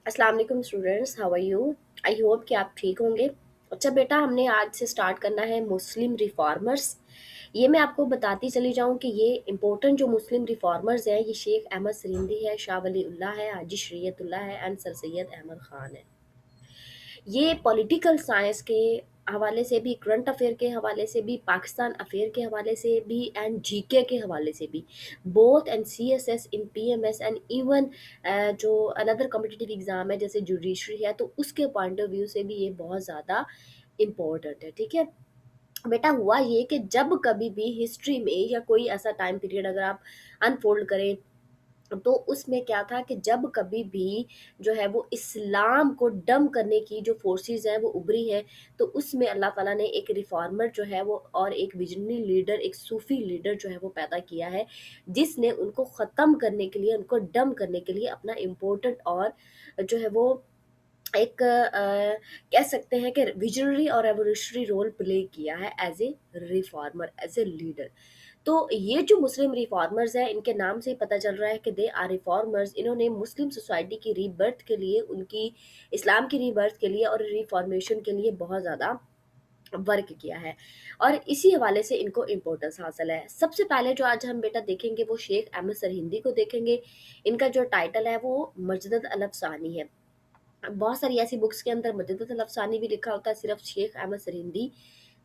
अस्सलाम वालेकुम students, how are you. I hope कि आप ठीक होंगे। अच्छा बेटा, हमने आज से स्टार्ट करना है मुस्लिम रिफॉर्मर्स। ये मैं आपको बताती चली जाऊं कि ये इंपॉर्टेंट जो मुस्लिम रिफॉर्मर्स हैं, ये शेख अहमद सरींदी है, शाह वली उल्लाह है, हाजी शरीयतुल्लाह है एंड सर सैयद अहमद खान है। ये पॉलिटिकल साइंस के हवाले से भी, करंट अफेयर के हवाले से भी, पाकिस्तान अफेयर के हवाले से भी एंड जीके के हवाले से भी, both and CSS in PMS and even जो अनदर कॉम्पिटिटिव एग्जाम है जैसे जुडिशरी है, तो उसके पॉइंट ऑफ व्यू से भी ये बहुत ज़्यादा इम्पोर्टेंट है। ठीक है बेटा, हुआ ये कि जब कभी भी हिस्ट्री में या कोई ऐसा टाइम पीरियड अगर आप अनफोल्ड करें, तो उसमें क्या था कि जब कभी भी जो है वो इस्लाम को डम करने की जो फोर्सेस हैं वो उभरी हैं, तो उसमें अल्लाह ताला ने एक रिफॉर्मर जो है वो और एक विजनरी लीडर, एक सूफी लीडर जो है वो पैदा किया है, जिसने उनको ख़त्म करने के लिए, उनको डम करने के लिए अपना इम्पोर्टेंट और जो है वो एक कह सकते हैं कि विजनरी और रेवोल्यूशनरी रोल प्ले किया है as a reformer, as a leader. तो ये जो मुस्लिम रिफॉर्मर्स हैं, इनके नाम से ही पता चल रहा है कि दे आर रिफॉर्मर्स। इन्होंने मुस्लिम सोसाइटी की रीबर्थ के लिए, उनकी इस्लाम की रीबर्थ के लिए और रिफॉर्मेशन के लिए बहुत ज़्यादा वर्क किया है, और इसी हवाले से इनको इम्पोर्टेंस हासिल है। सबसे पहले जो आज हम बेटा देखेंगे वो शेख अहमद सरहिंदी को देखेंगे। इनका जो टाइटल है वो मजदद अल अफ़सानी है। बहुत सारी ऐसी बुक्स के अंदर मजदद अल अफ़सानी भी लिखा होता है, सिर्फ शेख अहमद सरहिंदी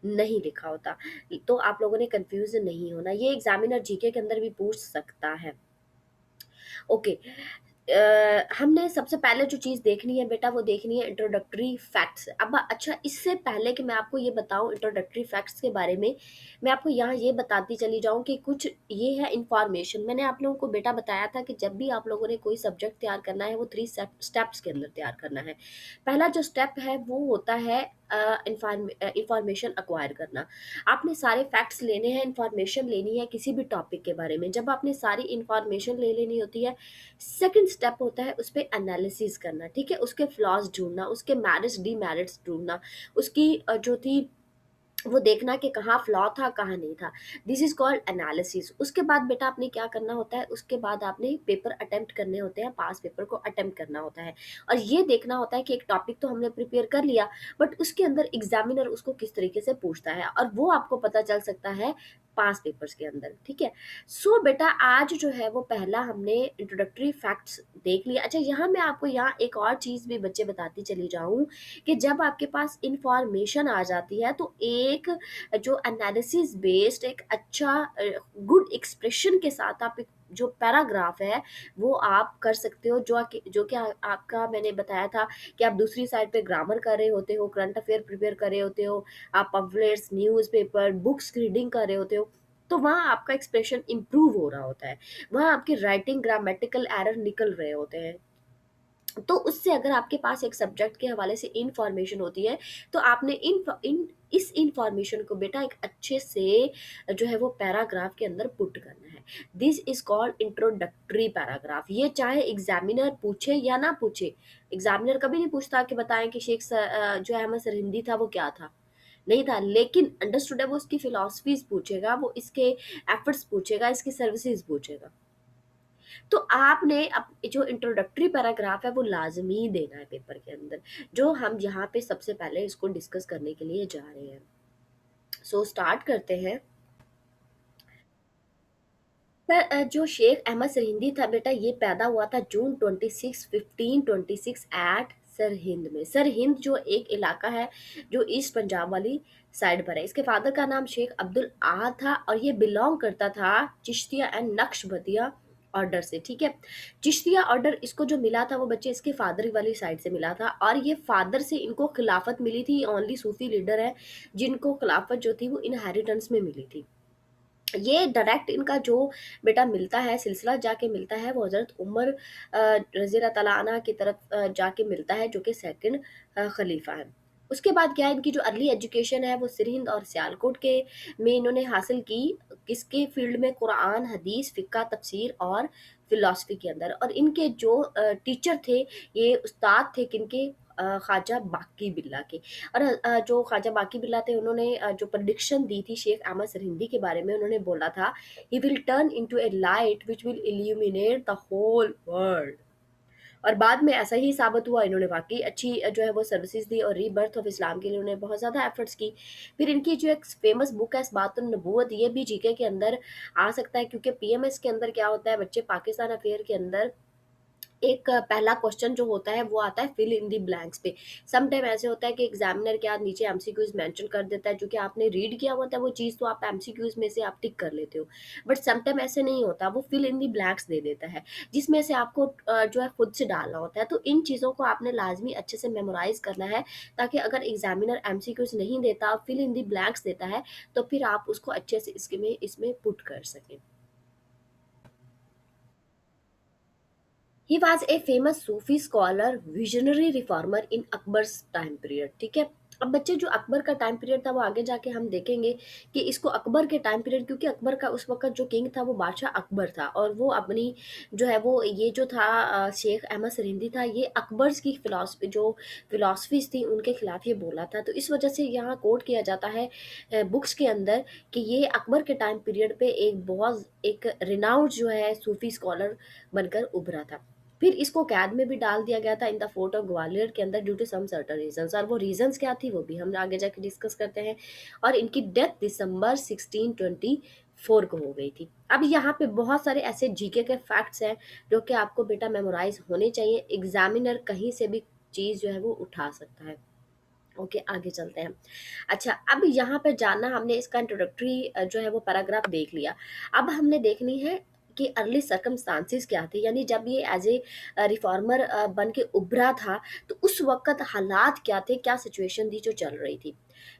नहीं लिखा होता। तो आप लोगों ने कंफ्यूज नहीं होना, ये एग्जामिनर जीके के अंदर भी पूछ सकता है। ओके, हमने सबसे पहले जो चीज़ देखनी है बेटा, वो देखनी है इंट्रोडक्टरी फैक्ट्स। अब अच्छा, इससे पहले कि मैं आपको ये बताऊं इंट्रोडक्टरी फैक्ट्स के बारे में, मैं आपको यहाँ ये बताती चली जाऊं कि कुछ ये है इंफॉर्मेशन। मैंने आप लोगों को बेटा बताया था कि जब भी आप लोगों ने कोई सब्जेक्ट तैयार करना है, वो 3 स्टेप्स के अंदर तैयार करना है। पहला जो स्टेप है वो होता है इंफॉर्मेशन अक्वायर करना। आपने सारे फैक्ट्स लेने हैं, इंफॉर्मेशन लेनी है किसी भी टॉपिक के बारे में। जब आपने सारी इंफॉर्मेशन ले लेनी होती है, सेकंड स्टेप होता है उस पे एनालिसिस करना। ठीक है, उसके फ्लॉज ढूंढना, उसके मेरिट्स डीमेरिट्स ढूंढना, उसकी जो थी वो देखना कि कहाँ फ्लॉ था, कहाँ नहीं था। This is called analysis. उसके बाद बेटा आपने क्या करना होता है, उसके बाद आपने पेपर अटेम्प्ट करने होते हैं, पास पेपर को अटेम्प्ट करना होता है, और ये देखना होता है कि एक टॉपिक तो हमने प्रिपेयर कर लिया, बट उसके अंदर एग्जामिनर उसको किस तरीके से पूछता है, और वो आपको पता चल सकता है पास पेपर्स के अंदर। ठीक है, सो बेटा आज जो है वो पहला हमने इंट्रोडक्टरी फैक्ट्स देख लिया। अच्छा, यहाँ मैं आपको यहाँ एक और चीज़ भी बच्चे बताती चली जाऊँ कि जब आपके पास इंफॉर्मेशन आ जाती है, तो एक जो एनालिसिस बेस्ड एक अच्छा गुड एक्सप्रेशन के साथ आप एक जो पैराग्राफ है वो आप कर सकते हो, जो कि आपका मैंने बताया था कि आप दूसरी साइड पे ग्रामर कर रहे होते हो, करंट अफेयर प्रिपेयर कर रहे होते हो, आप पम्फलेट्स, न्यूज़पेपर, बुक्स रीडिंग कर रहे होते हो, तो वहाँ आपका एक्सप्रेशन इम्प्रूव हो रहा होता है, वहाँ आपकी राइटिंग ग्रामेटिकल एरर निकल रहे होते हैं। तो उससे अगर आपके पास एक सब्जेक्ट के हवाले से इंफॉर्मेशन होती है, तो आपने इस इंफॉर्मेशन को बेटा एक अच्छे से जो है वो पैराग्राफ के अंदर पुट करना है। This is called introductory paragraph. ये चाहे एग्जामिनर पूछे या ना पूछे, एग्जामिनर कभी नहीं पूछता कि बताएं कि जो अहमद सरहिंदी था वो क्या था, नहीं था, लेकिन अंडरस्टूड है वो उसकी फिलॉसफीज पूछेगा, वो इसके एफर्ट्स पूछेगा, इसकी सर्विसेज पूछेगा। तो आपने जो इंट्रोडक्टरी पैराग्राफ है वो लाजमी देना है पेपर के अंदर, जो हम यहाँ पे सबसे पहले इसको डिस्कस करने के लिए जा रहे हैं। सो स्टार्ट करते हैं। पर जो शेख अहमद सरहिंदी था बेटा, ये पैदा हुआ था जून 26 1526 एट सरहिंद में। सरहिंद जो एक इलाका है जो ईस्ट पंजाब वाली साइड पर है। इसके फादर का नाम शेख अब्दुल ahad था, और ये बिलोंग करता था चिश्तिया एंड नक्शबंदिया ऑर्डर से। ठीक है, चिश्तिया ऑर्डर इसको जो मिला था वो बच्चे इसके फादर वाली साइड से मिला था, और ये फादर से इनको खिलाफत मिली थी। ओनली सूफी लीडर है जिनको खिलाफत जो थी वो इनहेरिटेंस में मिली थी। ये डायरेक्ट इनका जो बेटा मिलता है, सिलसिला जाके मिलता है, वो हज़रत उमर रज़ी अल्लाह तआला अन्हा की तरफ जाके मिलता है, जो कि सेकंड खलीफा है। उसके बाद क्या है, इनकी जो अर्ली एजुकेशन है वो सिरहिंद और सियालकोट के में इन्होंने हासिल की। किसके फील्ड में, कुरान, हदीस, फ़िक़्ह, तफसीर और फ़िलॉसफ़ी के अंदर। और इनके जो टीचर थे, ये उस्ताद थे किनके, ख्वाजा बाकी बिल्ला के। और जो ख्वाजा बाकी बिल्ला थे, उन्होंने जो प्रेडिक्शन दी थी शेख अहमद सरहिंदी के बारे में, उन्होंने बोला था, he will turn into a light which will illuminate the whole world. और बाद में ऐसा ही साबित हुआ, इन्होंने वाक़ई अच्छी जो है वो सर्विसेज़ दी और रीबर्थ ऑफ इस्लाम के लिए उन्होंने बहुत ज़्यादा एफ़र्ट्स की। फिर इनकी जो एक फ़ेमस बुक है इस्बातुन नबूवत, ये भी जीके के अंदर आ सकता है, क्योंकि पीएमएस के अंदर क्या होता है, बच्चे पाकिस्तान अफ़ेयर के अंदर एक पहला क्वेश्चन जो होता है वो आता है फिल इन दी ब्लैंक्स पे। सम टाइम ऐसे होता है कि एग्जामिनर क्या नीचे एमसीक्यूज मेंशन कर देता है, जो कि आपने रीड किया होता है वो चीज़, तो आप एमसीक्यूज में से आप टिक कर लेते हो। बट सम टाइम ऐसे नहीं होता, वो फिल इन दी ब्लैंक्स दे देता है, जिसमें से आपको जो है खुद से डालना होता है। तो इन चीज़ों को आपने लाजमी अच्छे से मेमोराइज करना है, ताकि अगर एग्जामिनर एमसीक्यूज नहीं देता, फिल इन दी ब्लैंक्स देता है, तो फिर आप उसको अच्छे से इसमें पुट कर सकें। He was a famous Sufi scholar, visionary reformer in Akbar's time period. ठीक है, अब बच्चे जो अकबर का टाइम पीरियड था वो आगे जाके हम देखेंगे कि इसको अकबर के टाइम पीरियड, क्योंकि अकबर का उस वक्त जो किंग था वो बादशाह अकबर था, और वो अपनी जो है वो ये जो था शेख अहमद सरिंदी था, ये अकबर्स की फिलासफी जो फिलासफीज थी उनके खिलाफ ये बोला था। तो इस वजह से यहाँ कोट किया जाता है बुक्स के अंदर कि ये अकबर के टाइम पीरियड पे एक बहुत एक रिनाउंड जो है सूफी स्कॉलर बनकर उभरा था। फिर इसको कैद में भी डाल दिया गया था in the fort of Gwalior के अंदर due to some certain reasons, और वो रीजंस क्या थी वो भी हम आगे जाके डिस्कस करते हैं। और इनकी डेथ दिसंबर 1624 को हो गई थी। अब यहाँ पे बहुत सारे ऐसे जीके के फैक्ट्स हैं जो कि आपको बेटा मेमोराइज होने चाहिए, एग्जामिनर कहीं से भी चीज़ जो है वो उठा सकता है। ओके, आगे चलते हैं। अच्छा, अब यहाँ पे जानना हमने इसका इंट्रोडक्टरी जो है वो पैराग्राफ देख लिया। अब हमने देखनी है कि अर्ली सर्कमस्टांसिस क्या थे, यानी जब ये एज ए रिफॉर्मर बन के उभरा था, तो उस वक्त हालात क्या थे, क्या सिचुएशन थी जो चल रही थी।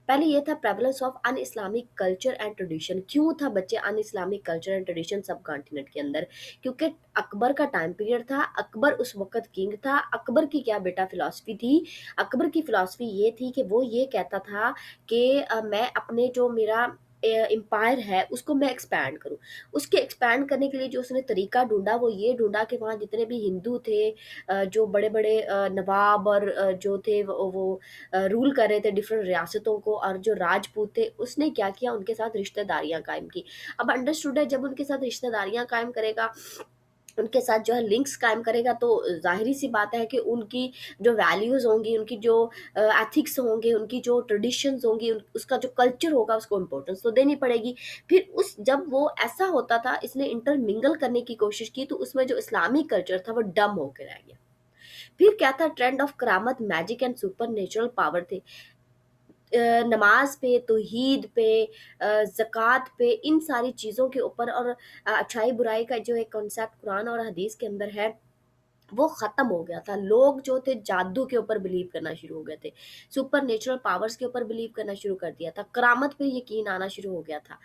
पहले ये था prevalence of an Islamic culture and tradition. क्यों था बच्चे अन इस्लामिक कल्चर एंड ट्रेडिशन सब कॉन्टिनेंट के अंदर? क्योंकि अकबर का टाइम पीरियड था, अकबर उस वक्त किंग था। अकबर की क्या बेटा फिलॉसफी थी? अकबर की फिलॉसफी ये थी कि वो ये कहता था कि मैं अपने जो मेरा एम्पायर है उसको मैं एक्सपैंड करूं। उसके एक्सपैंड करने के लिए जो उसने तरीका ढूंढा वो ये ढूंढा कि वहाँ जितने भी हिंदू थे, जो बड़े बड़े नवाब और जो थे वो रूल कर रहे थे डिफरेंट रियासतों को, और जो राजपूत थे उसने क्या किया, उनके साथ रिश्तेदारियां कायम की। अब अंडरस्टूड है, जब उनके साथ रिश्तेदारियां कायम करेगा, उनके साथ जो है लिंक्स कायम करेगा, तो ज़ाहिर सी बात है कि उनकी जो वैल्यूज़ होंगी, उनकी जो एथिक्स होंगे, उनकी जो ट्रेडिशंस होंगी, उसका जो कल्चर होगा उसको इम्पोर्टेंस तो देनी पड़ेगी। फिर उस जब वो ऐसा होता था, इसने इंटरमिंगल करने की कोशिश की, तो उसमें जो इस्लामिक कल्चर था वो डम होकर रह गया। फिर क्या था, ट्रेंड ऑफ करामत, magic and supernatural power थे। नमाज पे, तौहीद पे, ज़कात पे, इन सारी चीज़ों के ऊपर, और अच्छाई बुराई का जो एक कॉन्सेप्ट कुरान और हदीस के अंदर है वो ख़त्म हो गया था। लोग जो थे जादू के ऊपर बिलीव करना शुरू हो गए थे, सुपर नेचुरल पावर्स के ऊपर बिलीव करना शुरू कर दिया था, करामत पे यकीन आना शुरू हो गया था।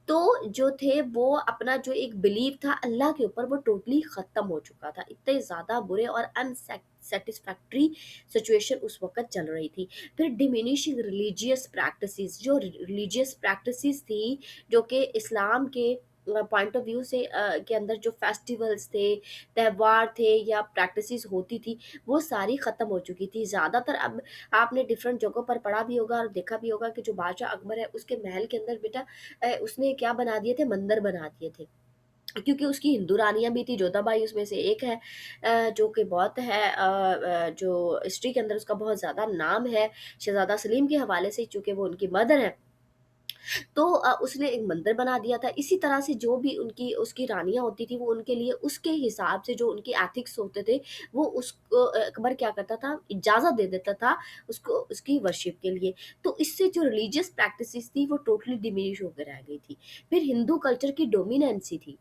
तो जो थे वो अपना जो एक बिलीव था अल्लाह के ऊपर वो टोटली ख़त्म हो चुका था। इतने ज़्यादा बुरे और अनसेटिस्फैक्ट्री सिचुएशन उस वक़्त चल रही थी। फिर डिमिनिशिंग रिलीजियस प्रैक्टिसेस, जो रिलीजियस प्रैक्टिसेस थी, जो कि इस्लाम के पॉइंट ऑफ व्यू से के अंदर जो फेस्टिवल्स थे, त्योहार थे या प्रैक्टिसेस होती थी, वो सारी ख़त्म हो चुकी थी। ज़्यादातर अब आपने डिफरेंट जगहों पर पढ़ा भी होगा और देखा भी होगा कि जो बादशाह अकबर है उसके महल के अंदर बेटा उसने क्या बना दिए थे, मंदिर बना दिए थे। क्योंकि उसकी हिंदू रानियाँ भी थी, जोधाबाई उसमें से एक है, जो कि बहुत है जो हिस्ट्री के अंदर उसका बहुत ज़्यादा नाम है, शहज़ादा सलीम के हवाले से, चूँकि वो उनकी मदर हैं। तो उसने एक मंदिर बना दिया था। इसी तरह से जो भी उनकी उसकी रानियाँ होती थी, वो उनके लिए उसके हिसाब से जो उनके एथिक्स होते थे, वो उसको अकबर क्या करता था, इजाज़त दे देता था उसको उसकी वर्शिप के लिए। तो इससे जो रिलीजियस प्रैक्टिसेस थी वो टोटली डिमिनिश होकर रह गई थी। फिर हिंदू कल्चर की डोमिनेंसी थी।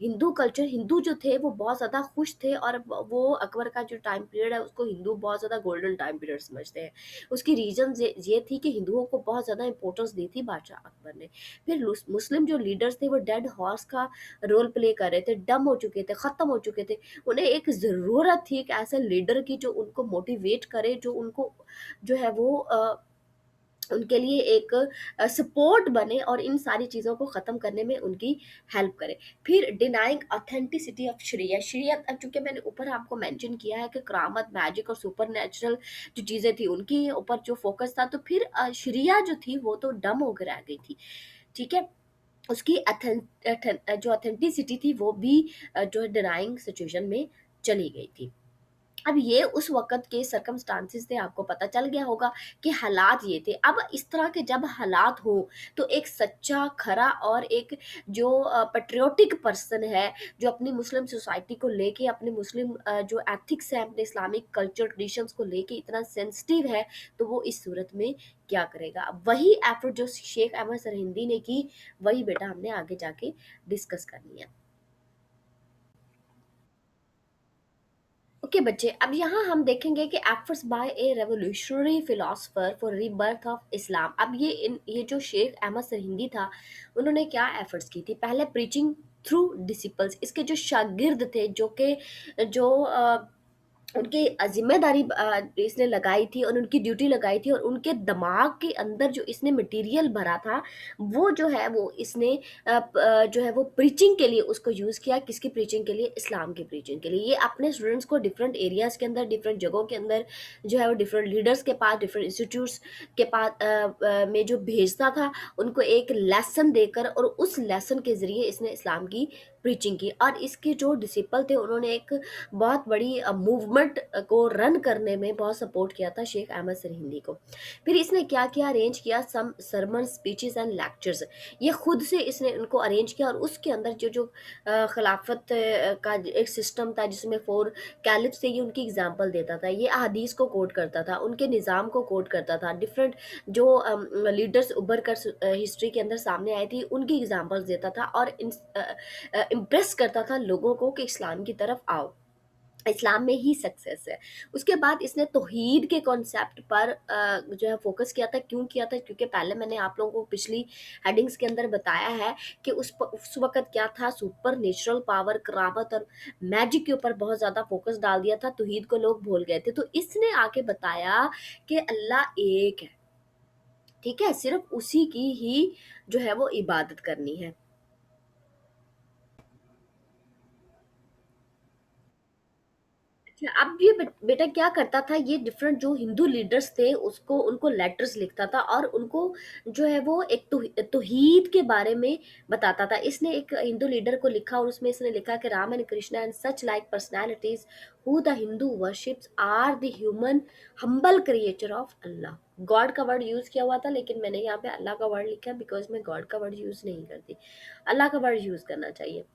हिंदू कल्चर, हिंदू जो थे वो बहुत ज़्यादा खुश थे, और वो अकबर का जो टाइम पीरियड है उसको हिंदू बहुत ज़्यादा गोल्डन टाइम पीरियड समझते हैं। उसकी रीज़न ये थी कि हिंदुओं को बहुत ज़्यादा इंपॉर्टेंस दी थी बादशाह अकबर ने। फिर मुस्लिम जो लीडर्स थे वो डेड हॉर्स का रोल प्ले कर रहे थे, डम हो चुके थे, ख़त्म हो चुके थे। उन्हें एक ज़रूरत थी एक ऐसे लीडर की जो उनको मोटिवेट करे, जो उनको जो है वो उनके लिए एक सपोर्ट बने और इन सारी चीज़ों को ख़त्म करने में उनकी हेल्प करे। फिर डिनाइंग ऑथेंटिसिटी ऑफ शरिया। शरिया अब चूँकि मैंने ऊपर आपको मेंशन किया है कि करामत, मैजिक और सुपरनैचुरल जो चीज़ें थी उनके ऊपर जो फ़ोकस था, तो फिर शरिया जो थी वो तो डम होकर रह गई थी। ठीक है? उसकी जो ऑथेंटिसिटी थी वो भी जो है डिनाइंग सिचुएशन में चली गई थी। अब ये उस वक़्त के सर्कमस्टांसेस थे, आपको पता चल गया होगा कि हालात ये थे। अब इस तरह के जब हालात हों, तो एक सच्चा, खरा और एक जो पैट्रियोटिक पर्सन है, जो अपनी मुस्लिम सोसाइटी को लेके, अपने मुस्लिम जो एथिक्स है, अपने इस्लामिक कल्चर ट्रेडिशंस को लेके इतना सेंसिटिव है, तो वो इस सूरत में क्या करेगा? अब वही एफर्ट जो शेख अहमद सरहिंदी ने की, वही बेटा हमने आगे जाके डिस्कस करनी है। ओके बच्चे, अब यहाँ हम देखेंगे कि efforts bye A revolutionary philosopher for rebirth of Islam. अब ये जो शेख अहमद सरहिंदी था, उन्होंने क्या एफर्ट्स की थी? पहले प्रीचिंग थ्रू डिसिपल्स, इसके जो शागिर्द थे, जो उनकी जिम्मेदारी इसने लगाई थी और उनकी ड्यूटी लगाई थी, और उनके दिमाग के अंदर जो इसने मटेरियल भरा था, वो जो है वो इसने जो है वो प्रीचिंग के लिए उसको यूज़ किया। किसकी प्रीचिंग के लिए? इस्लाम की प्रीचिंग के लिए। ये अपने स्टूडेंट्स को डिफरेंट एरियाज़ के अंदर, डिफरेंट जगहों के अंदर जो है वो डिफरेंट लीडर्स के पास, डिफरेंट इंस्टीट्यूट्स के पास में जो भेजता था, उनको एक लेसन देकर, और उस लेसन के ज़रिए इसने इस्लाम की प्रीचिंग की। और इसके जो डिसिपल थे, उन्होंने एक बहुत बड़ी मूवमेंट को रन करने में बहुत सपोर्ट किया था शेख अहमद सरहिंदी को। फिर इसने क्या किया? अरेंज किया सम सरमन स्पीचेस एंड लेक्चर्स। ये खुद से इसने उनको अरेंज किया, और उसके अंदर जो जो खिलाफत का एक सिस्टम था, जिसमें 4 कैलिफ थे, ये उनकी एग्जाम्पल देता था। ये अहादीस को कोट करता था, उनके निज़ाम को कोट करता था। डिफरेंट जो लीडर्स उभर कर हिस्ट्री के अंदर सामने आए थे, उनकी एग्जाम्पल्स देता था, और इम्प्रेस करता था लोगों को कि इस्लाम की तरफ आओ, इस्लाम में ही सक्सेस है। उसके बाद इसने तौहीद के कॉन्सेप्ट पर जो है फोकस किया था। क्यों किया था? क्योंकि पहले मैंने आप लोगों को पिछली हेडिंग्स के अंदर बताया है कि उस वक़्त क्या था, सुपर नेचुरल पावर, करामत और मैजिक के ऊपर बहुत ज़्यादा फोकस डाल दिया था, तौहीद को लोग भूल गए थे। तो इसने आके बताया कि अल्लाह एक है, ठीक है? सिर्फ़ उसी की ही जो है वो इबादत करनी है। अच्छा, अब ये बेटा क्या करता था, ये डिफरेंट जो हिंदू लीडर्स थे, उसको उनको लेटर्स लिखता था, और उनको जो है वो एक तौहीद के बारे में बताता था। इसने एक हिंदू लीडर को लिखा, और उसमें इसने लिखा कि Ram and Krishna and such like personalities who the Hindu worships are the human humble creature of Allah. God का वर्ड यूज किया हुआ था, लेकिन मैंने यहाँ पे अल्लाह का वर्ड लिखा, बिकॉज मैं गॉड का वर्ड यूज नहीं करती, अल्लाह का वर्ड यूज करना चाहिए।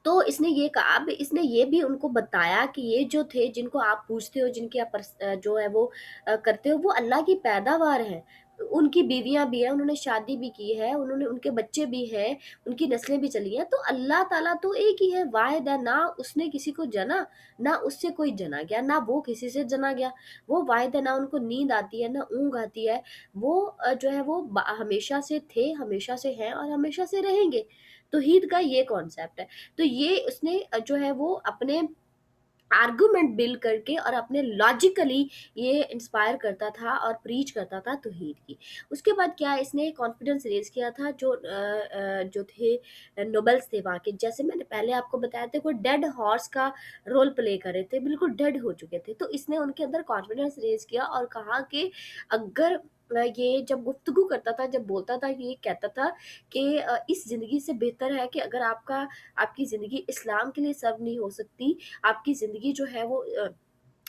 तो इसने ये कहा, अब इसने ये भी उनको बताया कि ये जो थे, जिनको आप पूजते हो, जिनकी आप जो है वो करते हो, वो अल्लाह की पैदावार है। उनकी बीवियां भी हैं, उन्होंने शादी भी की है, उन्होंने उनके बच्चे भी हैं, उनकी नस्लें भी चली हैं। तो अल्लाह ताला तो एक ही है, वाहिद है, ना उसने किसी को जना, ना उससे कोई जना गया, ना वो किसी से जना गया। वो वाहिद है, ना उनको नींद आती है, ना ऊँघ आती है। वो जो है वो हमेशा से थे, हमेशा से हैं, और हमेशा से रहेंगे। तौहीद का ये कॉन्सेप्ट है। तो ये उसने जो है वो अपने आर्गुमेंट बिल्ड करके और अपने लॉजिकली ये इंस्पायर करता था और प्रीच करता था तौहीद की। उसके बाद क्या, इसने कॉन्फिडेंस रेज किया था जो जो थे नोबल्स थे वहाँ के। जैसे मैंने पहले आपको बताया था, कोई डेड हॉर्स का रोल प्ले कर रहे थे, बिल्कुल डेड हो चुके थे, तो इसने उनके अंदर कॉन्फिडेंस रेज किया और कहा कि अगर ये जब गुफ्तगू करता था, जब बोलता था, ये कहता था कि इस ज़िंदगी से बेहतर है कि अगर आपकी ज़िंदगी इस्लाम के लिए सर्व नहीं हो सकती, आपकी ज़िंदगी जो है वो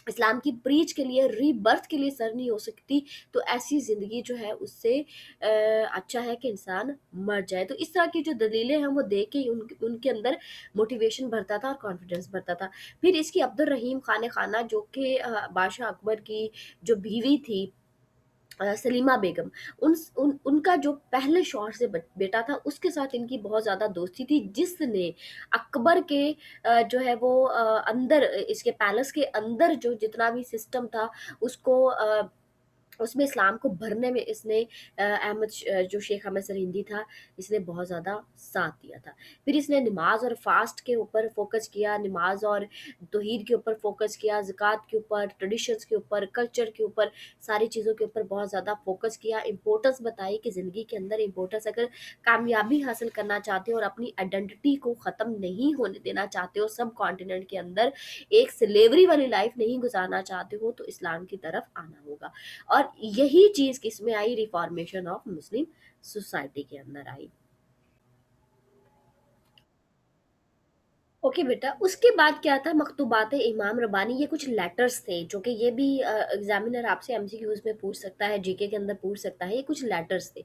इस्लाम की प्रीच के लिए, रीबर्थ के लिए सर्व नहीं हो सकती, तो ऐसी ज़िंदगी जो है उससे अच्छा है कि इंसान मर जाए। तो इस तरह की जो दलीलें हैं वो दे के उनके अंदर मोटिवेशन भरता था और कॉन्फिडेंस भरता था। फिर इसकी अब्दुल रहीम खान खाना, जो कि बादशाह अकबर की जो बीवी थी, सलीमा बेगम, उनका जो पहले शौहर से बेटा था, उसके साथ इनकी बहुत ज़्यादा दोस्ती थी, जिसने अकबर के जो है वो अंदर, इसके पैलेस के अंदर जो जितना भी सिस्टम था, उसको उसमें इस्लाम को भरने में इसने जो शेख अहमद सरहिंदी था, इसने बहुत ज़्यादा साथ दिया था। फिर इसने नमाज और फास्ट के ऊपर फोकस किया, नमाज और तौहीद के ऊपर फोकस किया, ज़कात के ऊपर, ट्रेडिशंस के ऊपर, कल्चर के ऊपर, सारी चीज़ों के ऊपर बहुत ज़्यादा फोकस किया। इम्पोर्टेंस बताई कि ज़िंदगी के अंदर इम्पोर्टेंस, अगर कामयाबी हासिल करना चाहते हो और अपनी आइडेंटिटी को ख़त्म नहीं होने देना चाहते हो, सब कॉन्टिनेंट के अंदर एक स्लेवरी वाली लाइफ नहीं गुजारना चाहते हो, तो इस्लाम की तरफ आना होगा। और यही चीज़ किसमें आई? रिफॉर्मेशन ऑफ मुस्लिम सोसाइटी के अंदर आई। ओके बेटा, उसके बाद क्या था, मकतूबात इमाम रबानी, ये कुछ लेटर्स थे जो कि ये भी एग्जामिनर आपसे एमसीक्यूज में पूछ सकता है, जीके के अंदर पूछ सकता है। ये कुछ लेटर्स थे,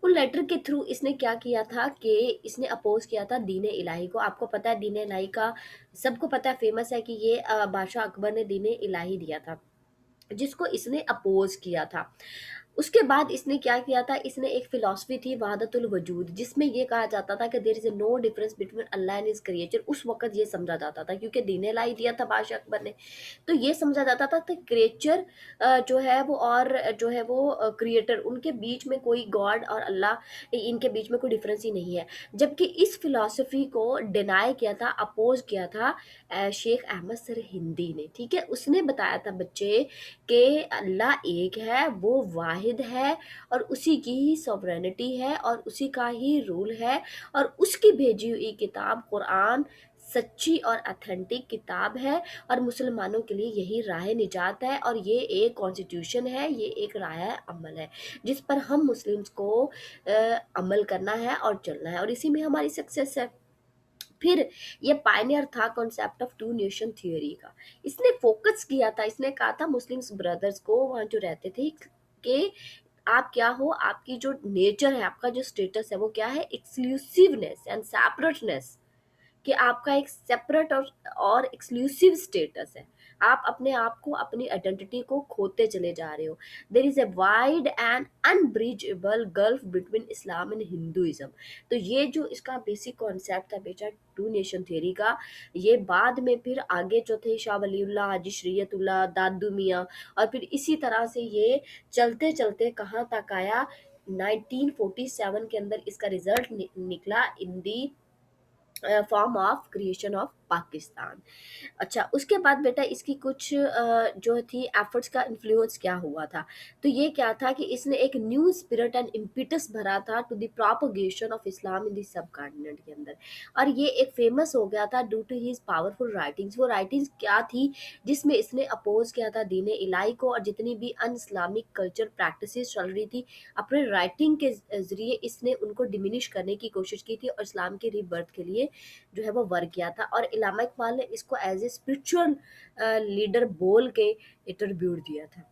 उन लेटर के थ्रू इसने क्या किया था कि इसने अपोज किया था दीन इलाही को। आपको पता है दीन इलाही का, सबको पता है, फेमस है कि ये बादशाह अकबर ने दीन इलाही दिया था, जिसको इसने अपोज किया था। उसके बाद इसने क्या किया था, इसने एक फिलॉसफी थी वहादतुल वजूद, जिसमें ये कहा जाता था कि there is no difference between Allah and his creature. उस वक्त ये समझा जाता था, क्योंकि दीन लाई दिया था बादशाह अकबर ने, तो ये समझा जाता था कि क्रिएचर जो है वो, और जो है वो क्रिएटर, उनके बीच में कोई गॉड और अल्लाह, इनके बीच में कोई डिफरेंस ही नहीं है। जबकि इस फिलॉसफी को डिनाई किया था, अपोज किया था शेख अहमद सर हिंदी ने। ठीक है, उसने बताया था बच्चे कि अल्लाह एक है, वो वाहिद है, और उसी की ही सॉवरेनिटी है, और उसी का ही रूल है, और उसकी भेजी हुई किताब कुरान सच्ची और अथेंटिक किताब है, और मुसलमानों के लिए यही राह निजात है, और ये एक कॉन्स्टिट्यूशन है, ये एक राह अमल है जिस पर हम मुस्लिम्स को अमल करना है और चलना है, और इसी में हमारी सक्सेस है। फिर ये पायनियर था concept of two nation theory का। इसने फोकस किया था, इसने कहा था मुस्लिम्स ब्रदर्स को वहाँ जो रहते थे कि आप क्या हो, आपकी जो नेचर है, आपका जो स्टेटस है वो क्या है, एक्सक्लूसिवनेस एंड सेपरेटनेस, कि आपका एक सेपरेट और एक्सक्लूसिव स्टेटस है। आप अपने आप को, अपनी आइडेंटिटी को खोते चले जा रहे हो। There is a wide and unbridgeable gulf between Islam and Hinduism. तो ये जो इसका बेसिक कॉन्सेप्ट था बेटा टू नेशन थ्योरी का, ये बाद में फिर आगे जो थे शाह वलीउल्लाह, हाजी शरीयतुल्लाह, दादू मियाँ, और फिर इसी तरह से ये चलते चलते कहाँ तक आया, 1947 के अंदर इसका रिजल्ट निकला in the form of creation of Pakistan. अच्छा, उसके बाद बेटा इसकी कुछ जो थी एफर्ट्स का इन्फ्लुएंस क्या हुआ था, तो ये क्या था कि इसने एक न्यू स्पिरिट एंड इम्पिटस भरा था to the propagation of Islam in the subcontinent के अंदर, और ये एक फेमस हो गया था due to his powerful writings. वो राइटिंग्स क्या थी, जिसमें इसने अपोज किया था दीन इलाही को, और जितनी भी अन इस्लामिक कल्चर प्रैक्टिसेस चल रही थी, अपने राइटिंग के जरिए इसने उनको डिमिनिश करने की कोशिश की थी, और इस्लाम के रीबर्थ के लिए जो है वो वर्क किया था। और इलामा इकबाल ने इसको एज ए स्पिरिचुअल लीडर बोल के इंटरव्यू दिया था।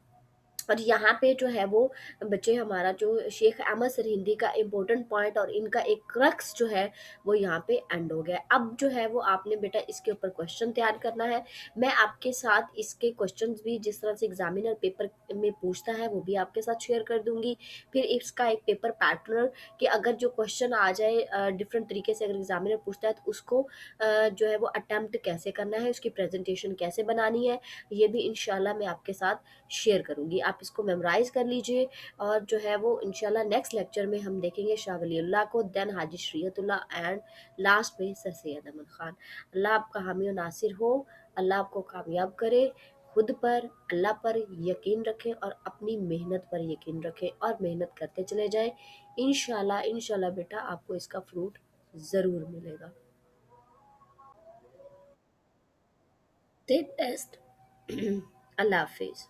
और यहाँ पे जो है वो बच्चे, हमारा जो शेख अहमद सरहिंदी का इम्पोर्टेंट पॉइंट और इनका एक क्रक्स जो है वो यहाँ पे एंड हो गया। अब जो है वो आपने बेटा इसके ऊपर क्वेश्चन तैयार करना है। मैं आपके साथ इसके क्वेश्चंस भी जिस तरह से एग्जामिनर पेपर में पूछता है वो भी आपके साथ शेयर कर दूंगी। फिर इसका एक पेपर पैटर्न, कि अगर जो क्वेश्चन आ जाए डिफरेंट तरीके से, अगर एग्जामिनर पूछता है तो उसको जो है वो अटेम्प्ट कैसे करना है, उसकी प्रेजेंटेशन कैसे बनानी है, ये भी इंशाल्लाह मैं आपके साथ शेयर करूँगी। आप इसको मेमोराइज कर लीजिए, और जो है वो इंशाल्लाह नेक्स्ट लेक्चर में हम देखेंगे शाह वलीउल्लाह को, देन हाजी शरीयतुल्लाह, एंड लास्ट में सर सैयद अमन खान। अल्लाह आपका हामी और नासिर हो, अल्लाह आपको कामयाब करे। खुद पर, अल्लाह पर यकीन रखें, और अपनी मेहनत पर यकीन रखें, और मेहनत करते चले जाएं। इंशाल्लाह इंशाल्लाह बेटा आपको इसका फ्रूट ज़रूर मिलेगा। Take test. अल्लाह हाफिज़।